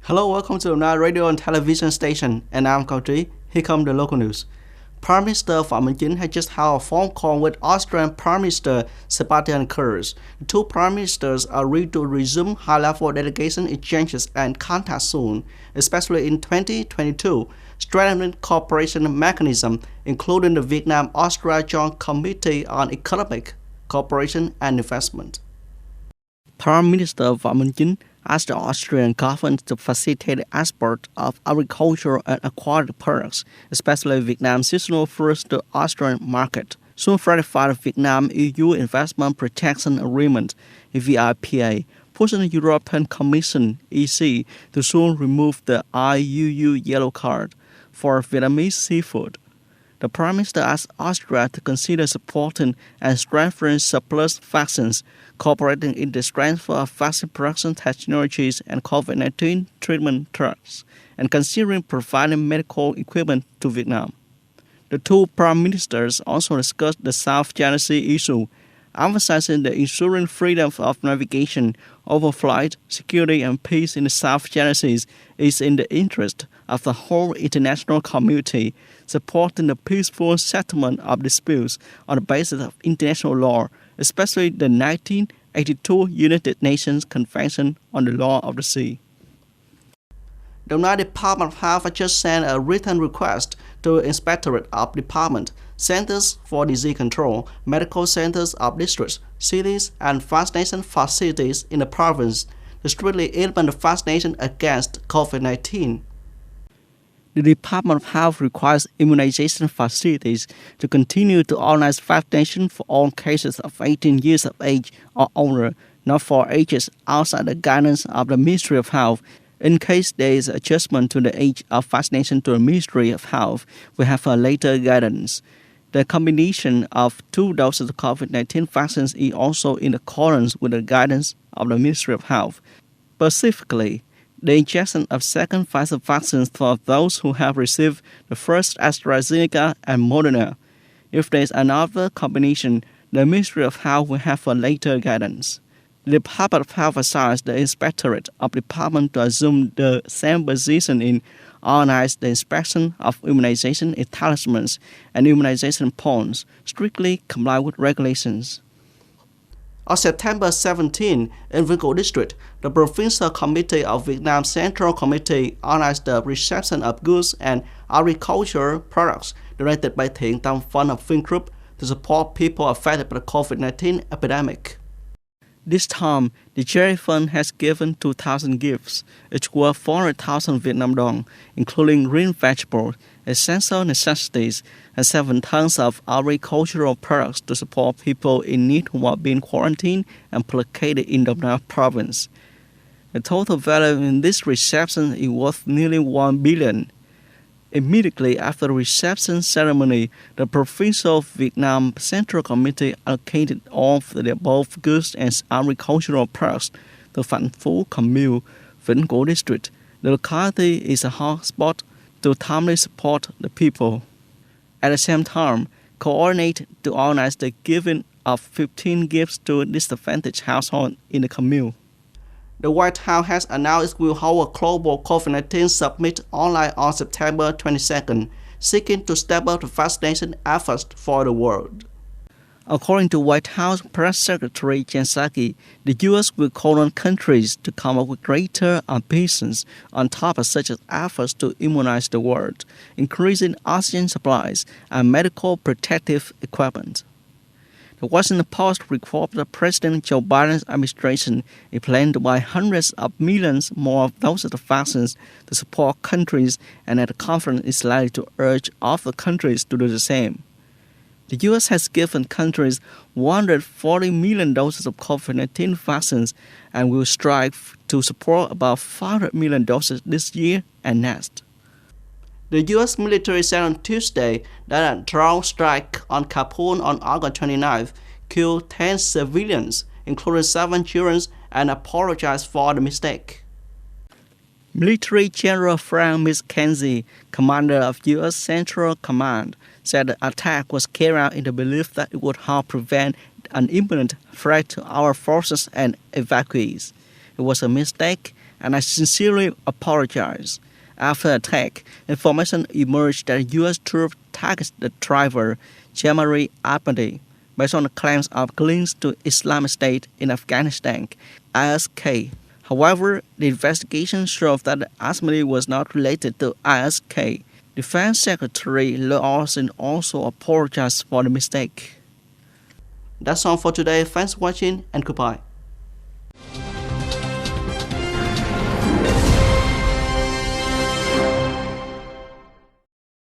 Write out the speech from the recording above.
Hello, welcome to another radio and television station, and I'm Cao Trí. Here come the local news. Prime Minister Phạm Minh Chính had just held a phone call with Austrian Prime Minister Sebastian Kurz. The two prime ministers agreed to resume high-level delegation exchanges and contacts soon, especially in 2022, strengthening cooperation mechanism, including the Vietnam-Austria Joint Committee on Economic Cooperation and Investment. Prime Minister Phạm Minh Chính asked the Austrian government to facilitate the export of agricultural and aquatic products, especially Vietnam's seasonal fruits, to the Austrian market. Soon ratified the Vietnam-EU Investment Protection Agreement (VIPA), pushing the European Commission (EC) to soon remove the IUU yellow card for Vietnamese seafood. The Prime Minister asked Austria to consider supporting and strengthening surplus vaccines, cooperating in the transfer of vaccine production technologies and COVID-19 treatment drugs, and considering providing medical equipment to Vietnam. The two prime ministers also discussed the South China Sea issue, emphasizing the ensuring freedom of navigation, overflight, security, and peace in the South China Sea is in the interest of the whole international community, supporting the peaceful settlement of disputes on the basis of international law, especially the 1982 United Nations Convention on the Law of the Sea. The United Department of Health has just sent a written request to the Inspectorate of Department, Centers for Disease Control, medical centers of districts, cities, and vaccination facilities in the province to strictly implement the vaccination against COVID-19. The Department of Health requires immunization facilities to continue to organize vaccination for all cases of 18 years of age or older, not for ages outside the guidance of the Ministry of Health. In case there is adjustment to the age of vaccination to the Ministry of Health, we have a later guidance. The combination of 2 doses of COVID-19 vaccines is also in accordance with the guidance of the Ministry of Health. Specifically, the injection of second Pfizer vaccines for those who have received the first AstraZeneca and Moderna. If there is another combination, the Ministry of Health will have a later guidance. The Department of Health assigns the Inspectorate of Department to assume the same position in organize the inspection of immunization establishments and immunization points, strictly comply with regulations. On September 17, in Vĩnh Cửu District, the Provincial Committee of Vietnam Central Committee organized the reception of goods and agricultural products donated by Thiện Tâm Fund of Vingroup to support people affected by the COVID-19 epidemic. This time, the charity fund has given 2,000 gifts, each worth 400,000 Vietnam dong, including green vegetables, essential necessities, and 7 tons of agricultural products to support people in need who are being quarantined and placated in the North Province. The total value in this reception is worth nearly 1 billion. Immediately after the reception ceremony, the Provincial Vietnam Central Committee allocated all of the above goods and agricultural products to Phan Phú Commune, Vĩnh Cửu District. The locality is a hotspot to timely support the people. At the same time, coordinate to organize the giving of 15 gifts to disadvantaged households in the commune. The White House has announced it will hold a global COVID-19 summit online on September 22nd, seeking to step up the vaccination efforts for the world. According to White House Press Secretary Jen Psaki, the U.S. will call on countries to come up with greater ambitions on topics such as efforts to immunize the world, increasing oxygen supplies, and medical protective equipment. The Washington Post reported that President Joe Biden's administration is planning to buy hundreds of millions more of doses of vaccines to support countries, and that the conference is likely to urge other countries to do the same. The U.S. has given countries 140 million doses of COVID-19 vaccines and will strive to support about 500 million doses this year and next. The U.S. military said on Tuesday that a drone strike on Kabul on August 29th killed 10 civilians, including 7 children, and apologized for the mistake. Military General Frank McKenzie, commander of U.S. Central Command, said the attack was carried out in the belief that it would help prevent an imminent threat to our forces and evacuees. It was a mistake, and I sincerely apologize. After attack, information emerged that U.S. troops targeted the driver, Jamari Ahmadi, based on the claims of links to Islamic State in Afghanistan, ISK. However, the investigation showed that Ahmadi was not related to ISK. Defense Secretary Lloyd Austin also apologized for the mistake. That's all for today. Thanks for watching and goodbye.